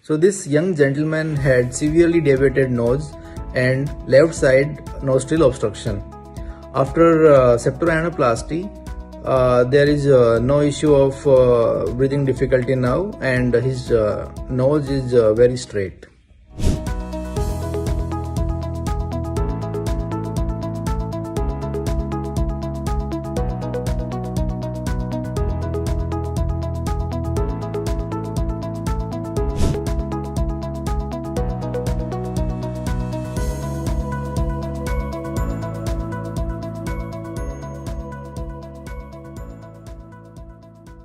So this young gentleman had severely deviated nose and left side nostril obstruction. After septal rhinoplasty, there is no issue of breathing difficulty now, and his nose is very straight.